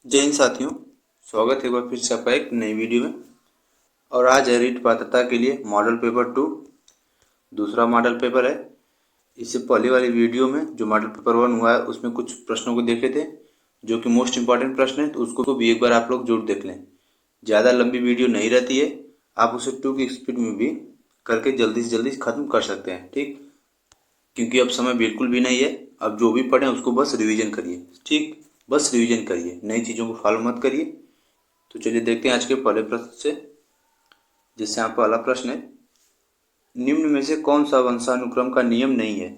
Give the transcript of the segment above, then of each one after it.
जय हिंद साथियों, स्वागत है एक बार फिर से आपका एक नई वीडियो में। और आज है रीट पात्रता के लिए मॉडल पेपर 2 दूसरा मॉडल पेपर है। इससे पहले वाली वीडियो में जो मॉडल पेपर 1 हुआ है उसमें कुछ प्रश्नों को देखे थे जो कि मोस्ट इंपॉर्टेंट प्रश्न है, तो उसको भी एक बार आप लोग जरूर देख लें। ज़्यादा लंबी वीडियो नहीं रहती है, आप उसे 2 की स्पीड में भी करके जल्दी से जल्दी ख़त्म कर सकते हैं, ठीक। क्योंकि अब समय बिल्कुल भी नहीं है। अब जो भी पढ़ें उसको बस रिवीजन करिए, ठीक। बस रिवीजन करिए, नई चीज़ों को फॉलो मत करिए। तो चलिए देखते हैं आज के पहले प्रश्न से। जिससे यहाँ पहला प्रश्न है, निम्न में से कौन सा वंशानुक्रम का नियम नहीं है।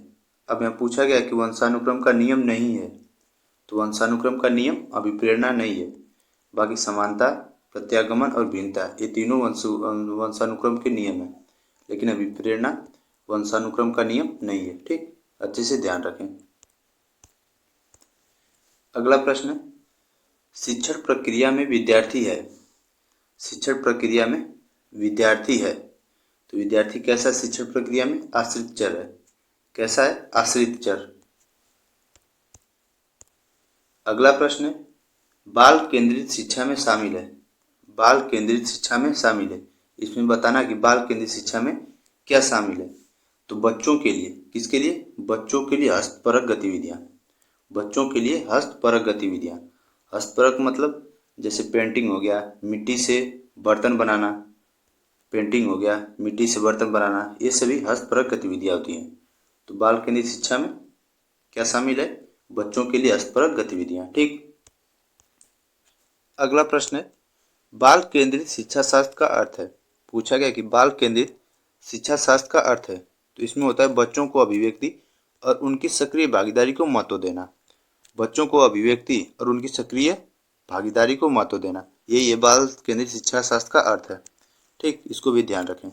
अब यहाँ पूछा गया कि वंशानुक्रम का नियम नहीं है, तो वंशानुक्रम का नियम अभिप्रेरणा नहीं है। बाकी समानता, प्रत्यागमन और भिन्नता, ये तीनों वंशानुक्रम के नियम है, लेकिन अभिप्रेरणा वंशानुक्रम का नियम नहीं है, ठीक। अच्छे से ध्यान रखें। अगला प्रश्न है, शिक्षण प्रक्रिया में विद्यार्थी है। शिक्षण प्रक्रिया में विद्यार्थी है, तो विद्यार्थी कैसा शिक्षण प्रक्रिया में? आश्रित चर है। कैसा है? आश्रित चर। अगला प्रश्न है, बाल केंद्रित शिक्षा में शामिल है। बाल केंद्रित शिक्षा में शामिल है, इसमें बताना कि बाल केंद्रित शिक्षा में क्या शामिल है। तो बच्चों के लिए, किसके लिए? बच्चों के लिए हस्तपरक गतिविधियाँ। बच्चों के लिए हस्तपरक गतिविधियाँ। हस्तपरक मतलब जैसे पेंटिंग हो गया, मिट्टी से बर्तन बनाना, पेंटिंग हो गया, मिट्टी से बर्तन बनाना, ये सभी हस्तपरक गतिविधियाँ होती हैं। तो बाल केंद्रित शिक्षा में क्या शामिल है? बच्चों के लिए हस्तपरक गतिविधियाँ, ठीक। अगला प्रश्न है, बाल केंद्रित शिक्षा शास्त्र का अर्थ है। पूछा गया कि बाल केंद्रित शिक्षा शास्त्र का अर्थ है, तो इसमें होता है बच्चों को अभिव्यक्ति और उनकी सक्रिय भागीदारी को महत्व देना। बच्चों को अभिव्यक्ति और उनकी सक्रिय भागीदारी को महत्व देना, ये बाल केंद्रित शिक्षा शास्त्र का अर्थ है, ठीक। इसको भी ध्यान रखें।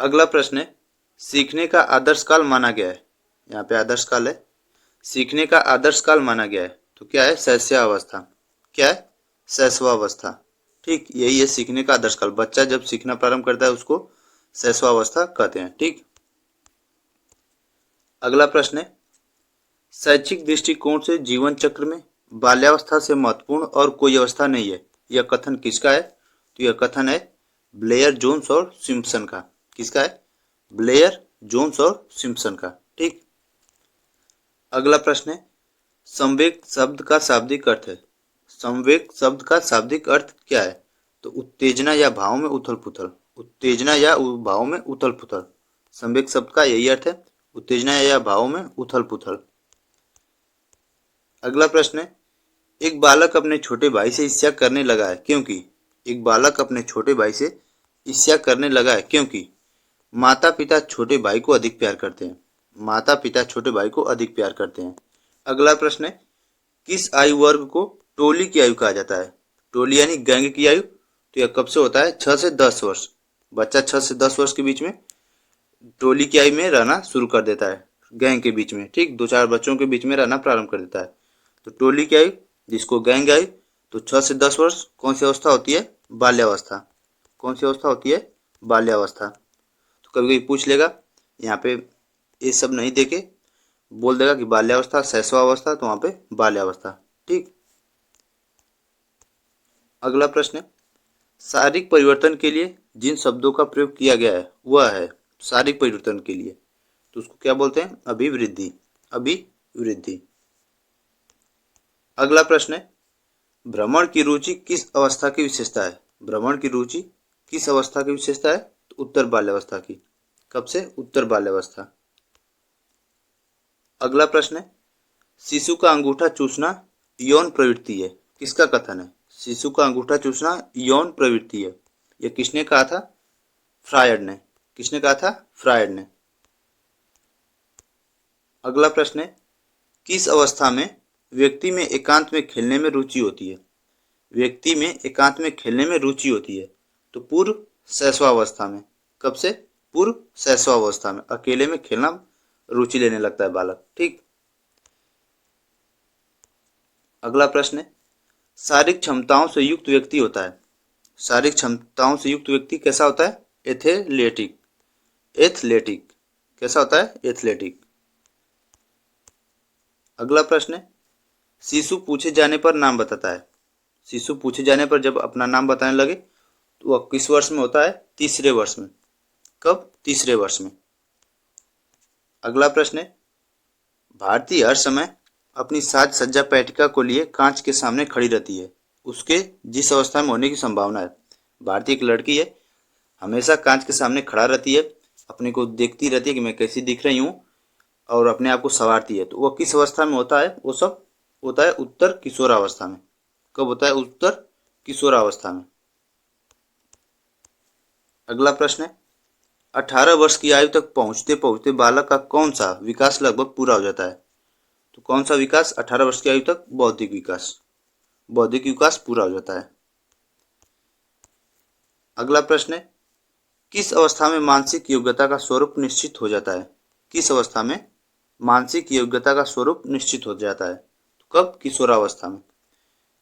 अगला प्रश्न है, सीखने का आदर्श काल माना गया है। यहाँ पे आदर्श काल है, सीखने का आदर्श काल माना गया है, तो क्या है? शैशवावस्था। क्या है? शैशवावस्था, ठीक। यही है सीखने का आदर्श काल। बच्चा जब सीखना प्रारंभ करता है उसको शैशवावस्था कहते हैं, ठीक। अगला प्रश्न है, शैक्षिक दृष्टिकोण से जीवन चक्र में बाल्यावस्था से महत्वपूर्ण और कोई अवस्था नहीं है। यह कथन किसका है? तो यह कथन है ब्लेयर, जोन्स और सिम्पसन का। किसका है? ब्लेयर, जोन्स और सिम्पसन का, ठीक। अगला प्रश्न है, संवेग शब्द का शाब्दिक अर्थ है। संवेग शब्द का शाब्दिक अर्थ क्या है? तो उत्तेजना या भाव में उथल पुथल। उत्तेजना या भाव में उथल पुथल, संवेग शब्द का यही अर्थ है, उत्तेजना या भाव में उथल पुथल। अगला प्रश्न है, एक बालक अपने छोटे भाई से ईर्ष्या करने लगा है क्योंकि। एक बालक अपने छोटे भाई से ईर्ष्या करने लगा है क्योंकि माता पिता छोटे भाई को अधिक प्यार करते हैं। माता पिता छोटे भाई को अधिक प्यार करते हैं। अगला प्रश्न है, किस आयु वर्ग को टोली की आयु कहा जाता है? टोली यानी गैंग की आयु, तो यह कब से होता है? 6 से 10 वर्ष। बच्चा 6 से 10 वर्ष के बीच में टोली की आयु में रहना शुरू कर देता है, गैंग के बीच में, ठीक। 2-4 बच्चों के बीच में रहना प्रारंभ कर देता है। तो टोली की आयु, जिसको गैंग आयु, तो 6 से 10 वर्ष। कौन सी अवस्था होती है? बाल्यावस्था। कौन सी अवस्था होती है? बाल्यावस्था। तो कभी कभी पूछ लेगा, यहाँ पे ये सब नहीं देके बोल देगा कि बाल्यावस्था, शैशवावस्था, तो वहाँ पे बाल्यावस्था, ठीक। अगला प्रश्न है, शारीरिक परिवर्तन के लिए जिन शब्दों का प्रयोग किया गया है वह है। शारीरिक परिवर्तन के लिए, तो उसको क्या बोलते हैं? अभिवृद्धि। अभिवृद्धि। अगला प्रश्न है, भ्रमण की रुचि किस अवस्था की विशेषता है? भ्रमण की रुचि किस अवस्था की विशेषता है? तो उत्तर बाल्यावस्था की। कब से? उत्तर बाल्यावस्था। अगला प्रश्न है, शिशु का अंगूठा चूसना यौन प्रवृत्ति है। किसका कथन है? शिशु का अंगूठा चूसना यौन प्रवृत्ति है। यह किसने कहा था? फ्रायड ने। किसने कहा था? फ्रायड ने। अगला प्रश्न है, किस अवस्था में व्यक्ति में एकांत में खेलने में रुचि होती है? व्यक्ति में एकांत में खेलने में रुचि होती है, तो पूर्व शैशवावस्था में। कब से? पूर्व शैशवावस्था में अकेले में खेलना रुचि लेने लगता है बालक, ठीक। अगला प्रश्न है, शारीरिक क्षमताओं से युक्त व्यक्ति होता है। शारीरिक क्षमताओं से युक्त व्यक्ति कैसा होता है? एथलेटिक। एथलेटिक। कैसा होता है? एथलेटिक। अगला प्रश्न है, शिशु पूछे जाने पर नाम बताता है। शिशु पूछे जाने पर जब अपना नाम बताने लगे तो वह किस वर्ष में होता है? तीसरे वर्ष में। कब? तीसरे वर्ष में। अगला प्रश्न है, भारती हर समय अपनी साज सज्जा पेटिका को लिए कांच के सामने खड़ी रहती है, उसके जिस अवस्था में होने की संभावना है। भारती एक लड़की है, हमेशा कांच के सामने खड़ा रहती है, अपने को देखती रहती है कि मैं कैसी दिख रही हूँ और अपने आप को संवारती है। तो वह किस अवस्था में होता है? वो सब होता है उत्तर किशोरावस्था में। कब होता है? उत्तर किशोरावस्था में। अगला प्रश्न है, 18 वर्ष की आयु तक पहुंचते पहुंचते बालक का कौन सा विकास लगभग पूरा हो जाता है? तो कौन सा विकास? 18 वर्ष की आयु तक बौद्धिक विकास। बौद्धिक विकास पूरा हो जाता है। अगला प्रश्न है, किस अवस्था में मानसिक योग्यता का स्वरूप निश्चित हो जाता है? किस अवस्था में मानसिक योग्यता का स्वरूप निश्चित हो जाता है? तो कब? किशोरावस्था में।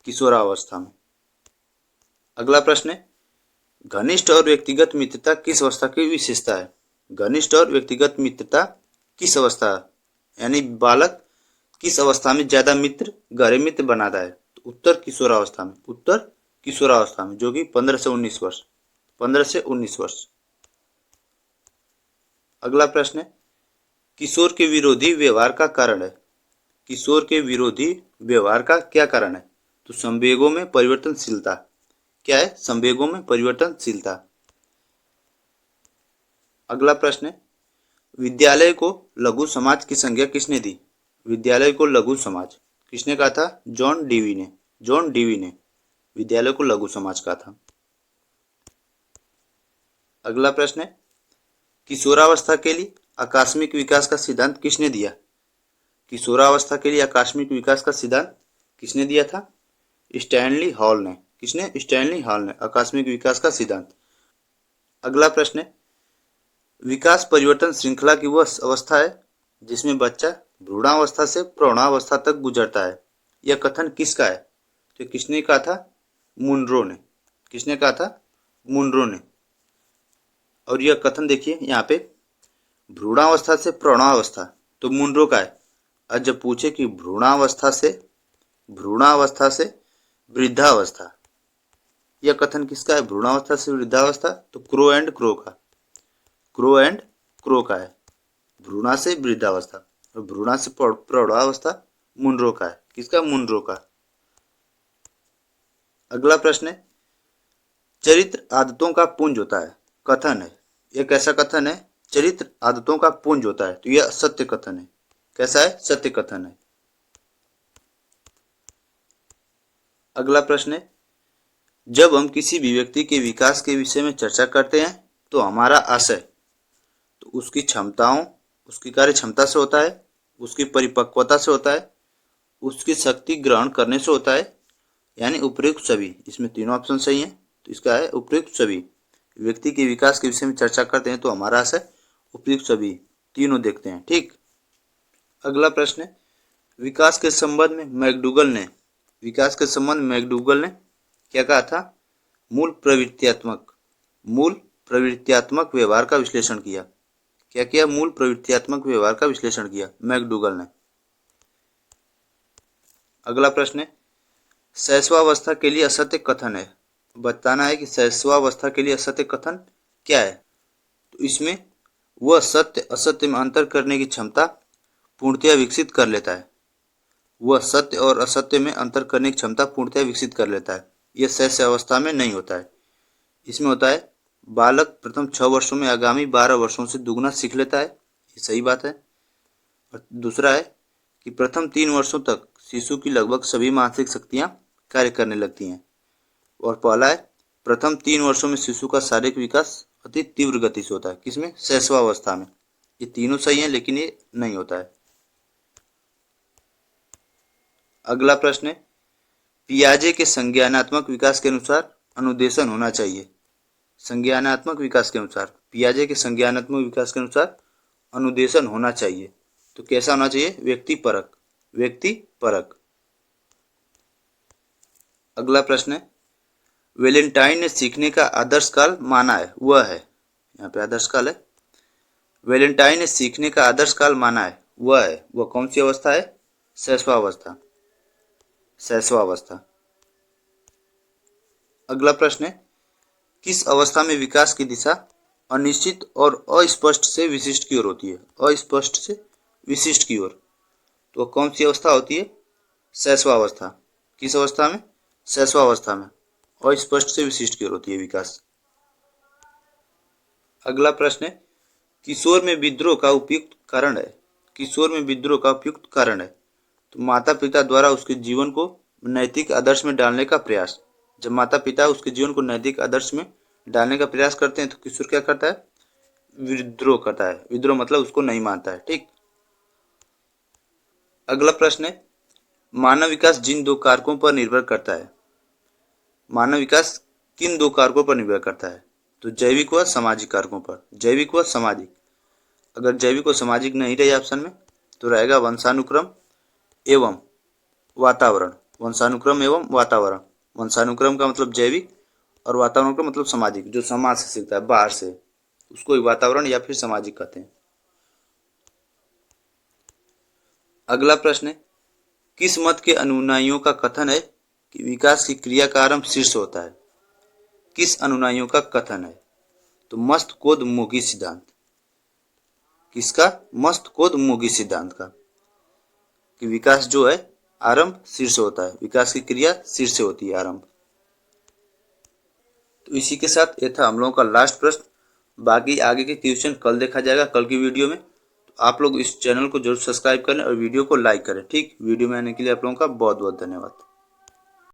किशोरावस्था में। अगला प्रश्न है, घनिष्ठ और व्यक्तिगत मित्रता किस अवस्था की विशेषता है? घनिष्ठ और व्यक्तिगत मित्रता किस अवस्था, यानी बालक किस अवस्था में ज्यादा मित्र, गहरे मित्र बनाता है? तो उत्तर किशोरावस्था में। उत्तर किशोरावस्था में, जो कि 15 से 19 वर्ष। 15 से 19 वर्ष। अगला प्रश्न है, किशोर के विरोधी व्यवहार का कारण है। किशोर के विरोधी व्यवहार का क्या कारण है? तो संवेगों में परिवर्तनशीलता। क्या है? संवेगों में परिवर्तनशीलता। अगला प्रश्न है, विद्यालय को लघु समाज की संज्ञा किसने दी? विद्यालय को लघु समाज किसने कहा था? जॉन डीवी ने। जॉन डीवी ने विद्यालय को लघु समाज कहा था। अगला प्रश्न है, किशोरावस्था के लिए आकस्मिक विकास का सिद्धांत किसने दिया? किशोरावस्था के लिए आकस्मिक विकास का सिद्धांत किसने दिया था? स्टैनली हॉल ने। किसने? स्टैनली हॉल ने आकस्मिक विकास का सिद्धांत। अगला प्रश्न है, विकास परिवर्तन श्रृंखला की वह अवस्था है जिसमें बच्चा भ्रूणावस्था से प्रौढ़ावस्था तक गुजरता है। यह कथन किसका है? तो किसने कहा था? मुनरो ने। किसने कहा था? मुनरो ने। और यह कथन देखिए यहाँ पे, भ्रूणावस्था से प्रौढ़ावस्था, तो मुनरो का है। और जब पूछे कि भ्रूणावस्था से वृद्धावस्था, यह कथन किसका है? भ्रूणावस्था से वृद्धावस्था, तो क्रो एंड क्रो का। क्रो एंड क्रो का है। भ्रूणा से वृद्धावस्था और भ्रूणा से प्रौढ़ावस्था मुनरो का है। किसका? मुनरो का। अगला प्रश्न है, चरित्र आदतों का पुंज होता है। कथन है, यह कैसा कथन है? चरित्र आदतों का पुंज होता है, तो यह सत्य कथन है। कैसा है? सत्य कथन है। अगला प्रश्न है, जब हम किसी भी व्यक्ति के विकास के विषय में चर्चा करते हैं तो हमारा आशय तो उसकी क्षमताओं, उसकी कार्य क्षमता से होता है, उसकी परिपक्वता से होता है, उसकी शक्ति ग्रहण करने से होता है, यानी उपयुक्त सभी। इसमें तीनों ऑप्शन सही हैं, तो इसका है उपयुक्त सभी। व्यक्ति के विकास के विषय में चर्चा करते हैं तो हमारा आशय उपयुक्त सभी, तीनों देखते हैं। ठीक। अगला प्रश्न है, विकास के संबंध में मैकडूगल ने क्या कहा था? मूल प्रवृत्त्यात्मक व्यवहार का विश्लेषण किया। क्या किया? मूल प्रवृत्त्यात्मक व्यवहार का विश्लेषण किया मैकडूगल ने। अगला प्रश्न है, शैशवावस्था के लिए असत्य कथन है। बताना है कि शैशवावस्था के लिए असत्य कथन क्या है। तो इसमें वह सत्य असत्य में अंतर करने की क्षमता पूर्णतया विकसित कर लेता है। वह सत्य और असत्य में अंतर करने की क्षमता पूर्णतया विकसित कर लेता है। यह शैशव अवस्था में नहीं होता है। इसमें होता है बालक प्रथम 6 वर्षों में आगामी 12 वर्षों से दुगना सीख लेता है। ये सही बात है। और दूसरा है कि प्रथम 3 वर्षों तक शिशु की लगभग सभी मानसिक शक्तियां कार्य करने लगती हैं। और पहला है प्रथम 3 वर्षों में शिशु का शारीरिक विकास अति तीव्र गति से होता है। किसमें? शैशवावस्था में। ये तीनों सही हैं, लेकिन ये नहीं होता है। अगला प्रश्न है, पियाजे के संज्ञानात्मक विकास के अनुसार अनुदेशन होना चाहिए। संज्ञानात्मक विकास के अनुसार, पियाजे के संज्ञानात्मक विकास के अनुसार अनुदेशन होना चाहिए। तो कैसा होना चाहिए? व्यक्ति परक। अगला प्रश्न है, वेलेंटाइन ने सीखने का आदर्श काल माना है, वह है, यहाँ पे आदर्श काल है। वेलेंटाइन ने सीखने का आदर्श काल माना है, वह कौन सी अवस्था है? शैशवावस्था। शैशवावस्था। अगला प्रश्न है, किस अवस्था में विकास की दिशा अनिश्चित और अस्पष्ट से विशिष्ट की ओर होती है? अस्पष्ट से विशिष्ट की ओर। तो कौन सी अवस्था होती है? शैशवावस्था। किस अवस्था में? शैशवावस्था में। अस्पष्ट से विशिष्ट की ओर होती है विकास। अगला प्रश्न है, किशोर में विद्रोह का उपयुक्त कारण है? किशोर में विद्रोह का उपयुक्त कारण है तो माता पिता द्वारा उसके जीवन को नैतिक आदर्श में डालने का प्रयास। जब माता पिता उसके जीवन को नैतिक आदर्श में डालने का प्रयास करते हैं तो किशोर क्या करता है? विद्रोह करता है। विद्रोह मतलब उसको नहीं मानता है। ठीक। अगला प्रश्न है, मानव विकास जिन दो कारकों पर निर्भर करता है, मानव विकास किन दो कारकों पर निर्भर करता है? तो जैविक व सामाजिक कारकों पर। जैविक व सामाजिक। अगर जैविक व सामाजिक नहीं रहे ऑप्शन में तो रहेगा वंशानुक्रम एवं वातावरण। वंशानुक्रम एवं वातावरण। वंशानुक्रम का मतलब जैविक और वातावरण का मतलब सामाजिक। जो समाज से सीखता है, बाहर से, उसको वातावरण या फिर सामाजिक कहते हैं। अगला प्रश्न है, किस मत के अनुयायियों का कथन है कि विकास की क्रिया का आरंभ शीर्ष होता है? किस अनुयायियों का कथन है? तो मस्तकोद मोगी सिद्धांत। किसका? मस्तकोद मोगी सिद्धांत का, कि विकास जो है आरंभ शीर्ष होता है। विकास की क्रिया शीर्ष से होती है, आरंभ। तो इसी के साथ ये था हम लोगों का लास्ट प्रश्न। बाकी आगे के क्वेश्चन कल देखा जाएगा, कल की वीडियो में। तो आप लोग इस चैनल को जरूर सब्सक्राइब करें और वीडियो को लाइक करें। ठीक। वीडियो में आने के लिए आप लोगों का बहुत बहुत धन्यवाद।